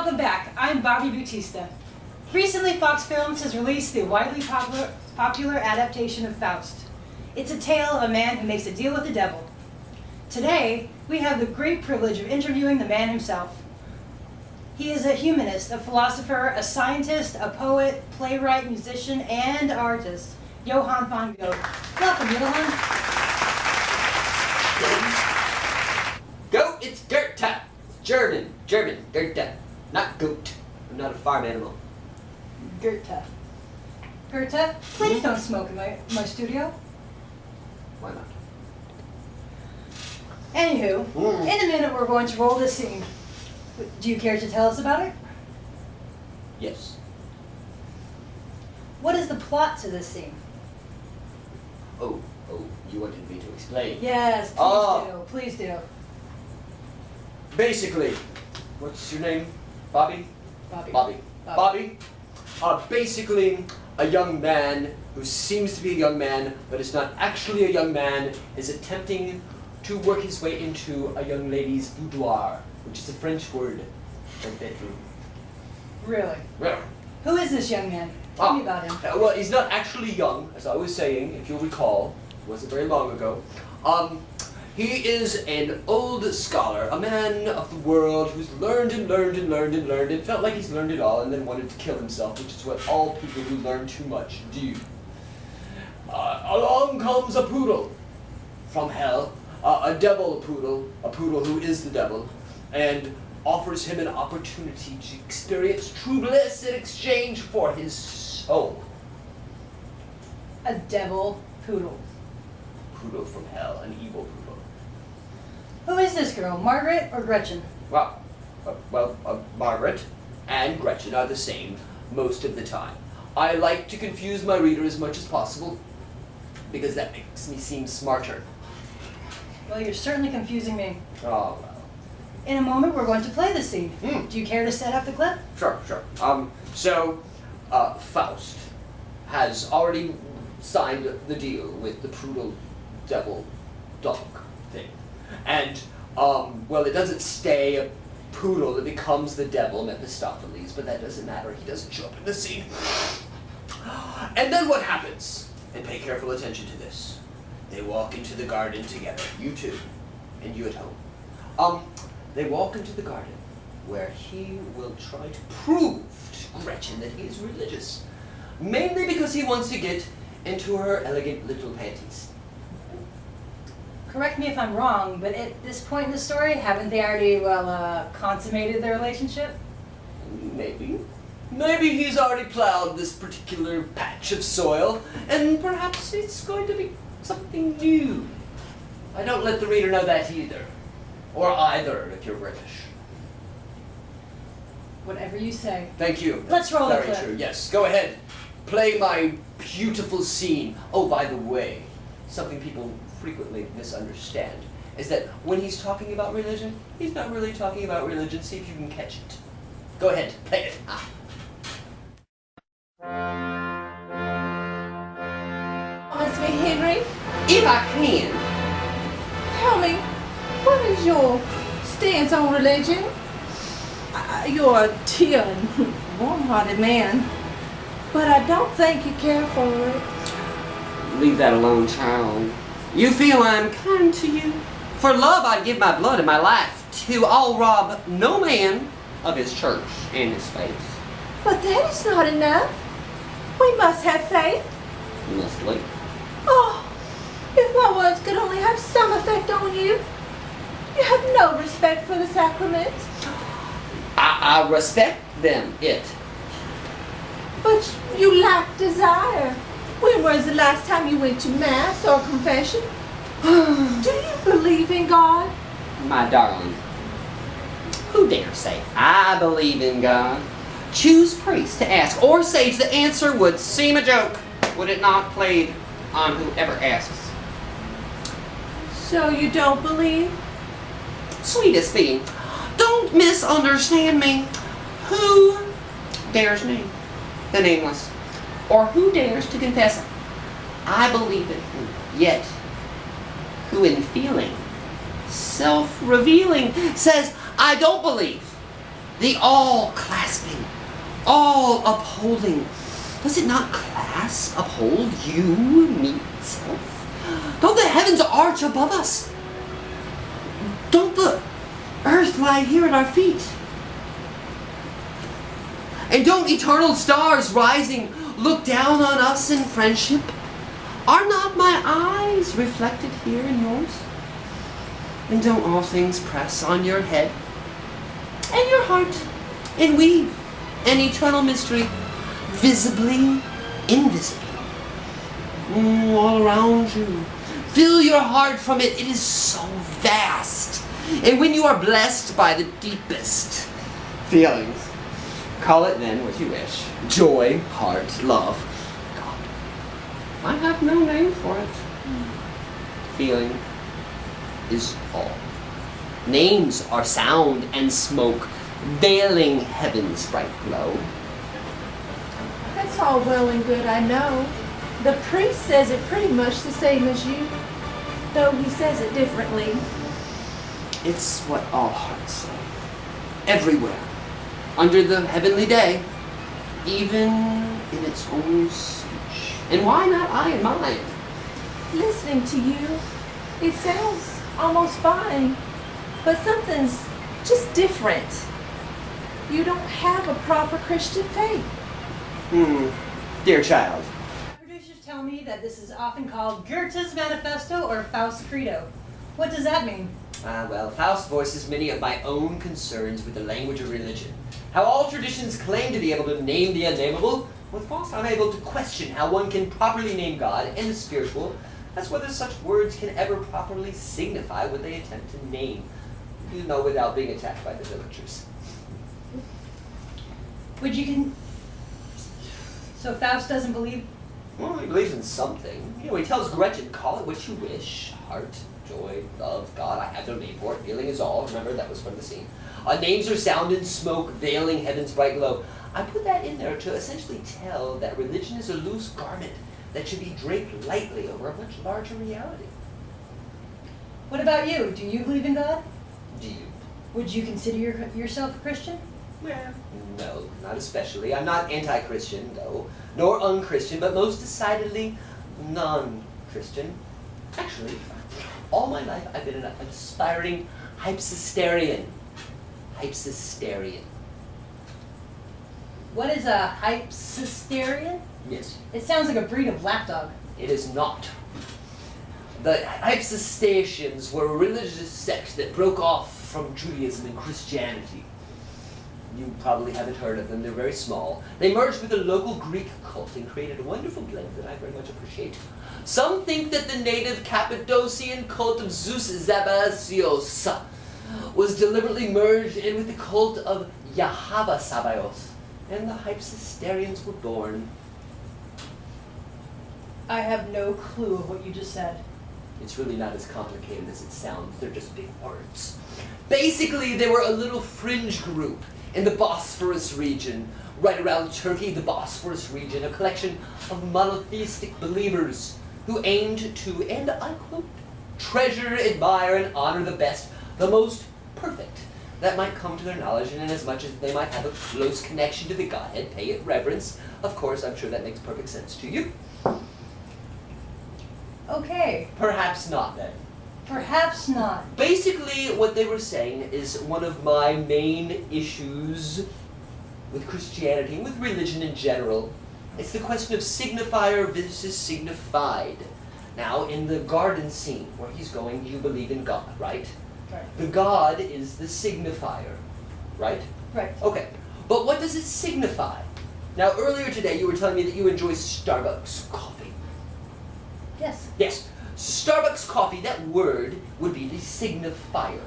Welcome back. I'm Bobby Bautista. Recently, Fox Films has released the widely popular adaptation of Faust. It's a tale of a man who makes a deal with the devil. Today, we have the great privilege of interviewing the man himself. He is a humanist, a philosopher, a scientist, a poet, playwright, musician, and artist, Johann von Goethe. Welcome, Johann. Goat, it's Goethe. German, Goethe, not goat. I'm not a farm animal. Goethe. Goethe, please don't smoke in my studio. Why not? Anywho, in a minute we're going to roll this scene. Do you care to tell us about it? Yes. What is the plot to this scene? Oh, you wanted me to explain? Yes, please do. Basically, what's your name? Bobby? Bobby. Basically, a young man who seems to be a young man, but is not actually a young man, is attempting to work his way into a young lady's boudoir, which is a French word for bedroom. Really? Yeah. Who is this young man? Tell me about him. Well, he's not actually young, as I was saying, if you'll recall. It wasn't very long ago. He is an old scholar, a man of the world who's learned and felt like he's learned it all and then wanted to kill himself, which is what all people who learn too much do. Along comes a poodle from hell, a devil poodle, a poodle who is the devil, and offers him an opportunity to experience true bliss in exchange for his soul. A devil poodle. Poodle from hell, an evil poodle. Who is this girl, Margaret or Gretchen? Well, Margaret and Gretchen are the same most of the time. I like to confuse my reader as much as possible because that makes me seem smarter. Well, you're certainly confusing me. Oh, well. In a moment, we're going to play the scene. Do you care to set up the clip? Sure. Faust has already signed the deal with the poodle devil dog thing. And, well, it doesn't stay a poodle, it becomes the devil, Mephistopheles, but that doesn't matter, he doesn't show up in the scene. And then what happens? And pay careful attention to this. They walk into the garden together, you two, and you at home. They walk into the garden where he will try to prove to Gretchen that he is religious, mainly because he wants to get into her elegant little panties. Correct me if I'm wrong, but at this point in the story, haven't they already, consummated their relationship? Maybe. Maybe he's already plowed this particular patch of soil, and perhaps it's going to be something new. I don't let the reader know that either. Or either, if you're British. Whatever you say. Thank you. Let's roll the clip. Very true. Yes, go ahead. Play my beautiful scene. Oh, by the way, something people frequently misunderstand is that when he's talking about religion, he's not really talking about religion. See if you can catch it. Go ahead, play it. Miss me, Henry, If I can. tell me, what is your stance on religion? You're a dear and warm-hearted man, but I don't think you care for it. Leave that alone, child. You feel I'm kind to you? For love I'd give my blood and my life to. I'll rob no man of his church and his faith. But that is not enough. We must have faith. You must wait. Oh, if my words could only have some effect on you. You have no respect for the sacraments. I respect them, But you lack desire. When was the last time you went to Mass or confession? Do you believe in God? My darling, who dare say I believe in God? Choose priest to ask, or sage. The answer would seem a joke, would it not, played on whoever asks. So you don't believe? Sweetest being, don't misunderstand me. Who dares name the nameless? Or who dares to confess I believe in him, yet who in feeling, self-revealing, says I don't believe? The all-clasping, all-upholding. Does it not clasp, uphold you, me itself? Don't the heavens arch above us? Don't the earth lie here at our feet? And don't eternal stars rising look down on us in friendship? Are not my eyes reflected here in yours? And don't all things press on your head and your heart and weave an eternal mystery, visibly invisible, all around you? Fill your heart from it. It is so vast. And when you are blessed by the deepest feelings, call it then what you wish. Joy, heart, love, God. I have no name for it. Feeling is all. Names are sound and smoke, veiling heaven's bright glow. That's all well and good, I know. The priest says it pretty much the same as you, though he says it differently. It's what all hearts say. Everywhere. Under the heavenly day. Even in its own speech. And why not I and mine? Listening to you, it sounds almost fine, but something's just different. You don't have a proper Christian faith. Dear child. Producers tell me that this is often called Goethe's Manifesto or Faust's Credo. What does that mean? Well, Faust voices many of my own concerns with the language of religion. How all traditions claim to be able to name the unnameable. With Faust, I'm able to question how one can properly name God and the spiritual, as whether such words can ever properly signify what they attempt to name, without being attacked by the villagers. So Faust doesn't believe? Well, he believes in something. He tells Gretchen, call it what you wish. Heart, joy, love, God. I have no name for it. Feeling is all. Remember, that was from the scene. Names are sound and smoke, veiling heaven's bright glow. I put that in there to essentially tell that religion is a loose garment that should be draped lightly over a much larger reality. What about you? Do you believe in God? Do you? Would you consider yourself a Christian? Well, no, not especially. I'm not anti-Christian, though, nor unchristian, but most decidedly non-Christian. Actually, all my life I've been an aspiring hypsisterian. Hypsisterian. What is a hypsisterian? Yes. It sounds like a breed of lapdog. It is not. The Hypsistations were a religious sect that broke off from Judaism and Christianity. You probably haven't heard of them. They're very small. They merged with a local Greek cult and created a wonderful blend that I very much appreciate. Some think that the native Cappadocian cult of Zeus Zabasios was deliberately merged in with the cult of Yahweh Sabaoth, and the Hypsisterians were born. I have no clue of what you just said. It's really not as complicated as it sounds. They're just big words. Basically, they were a little fringe group in the Bosphorus region, right around Turkey, the Bosphorus region, a collection of monotheistic believers who aimed to, and I quote, treasure, admire, and honor the best, the most perfect that might come to their knowledge, and inasmuch as they might have a close connection to the Godhead, pay it reverence. Of course, I'm sure that makes perfect sense to you. Okay, Perhaps not, then. perhaps not. Basically, what they were saying is one of my main issues with Christianity and with religion in general. It's the question of signifier versus signified. Now, in the garden scene where he's going, you believe in God, right? Right. The God is the signifier, right? Right. Okay, but what does it signify? Now, earlier today you were telling me that you enjoy Starbucks coffee. Yes. Yes, Starbucks coffee, that word would be the signifier.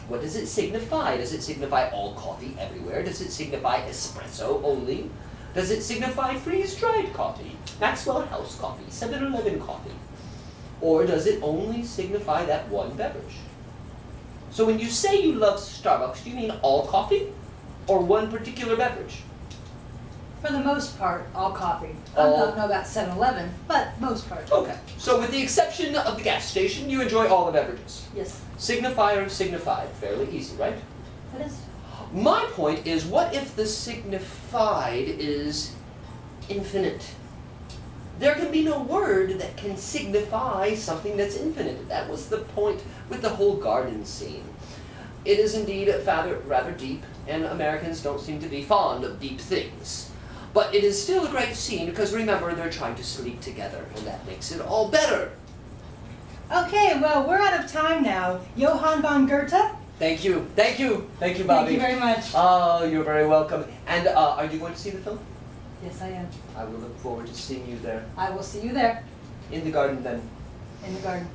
What does it signify? Does it signify all coffee everywhere? Does it signify espresso only? Does it signify freeze-dried coffee, Maxwell House coffee, 7-Eleven coffee? Or does it only signify that one beverage? So when you say you love Starbucks, do you mean all coffee or one particular beverage? For the most part, all coffee. I All- don't know about 7-Eleven, but most part. Okay, so with the exception of the gas station, you enjoy all the beverages. Yes, Signifier, signified, fairly easy, right? that is. My point is, what if the signified is infinite? There can be no word that can signify something that's infinite. That was the point with the whole garden scene. It is indeed rather deep, and Americans don't seem to be fond of deep things. But it is still a great scene because remember, they're trying to sleep together, and that makes it all better. Okay, well, we're out of time now. Johann von Goethe? Thank you, Bobby. Thank you very much. Oh, you're very welcome. And are you going to see the film? Yes, I am. I will look forward to seeing you there. I will see you there In the garden then. in the garden.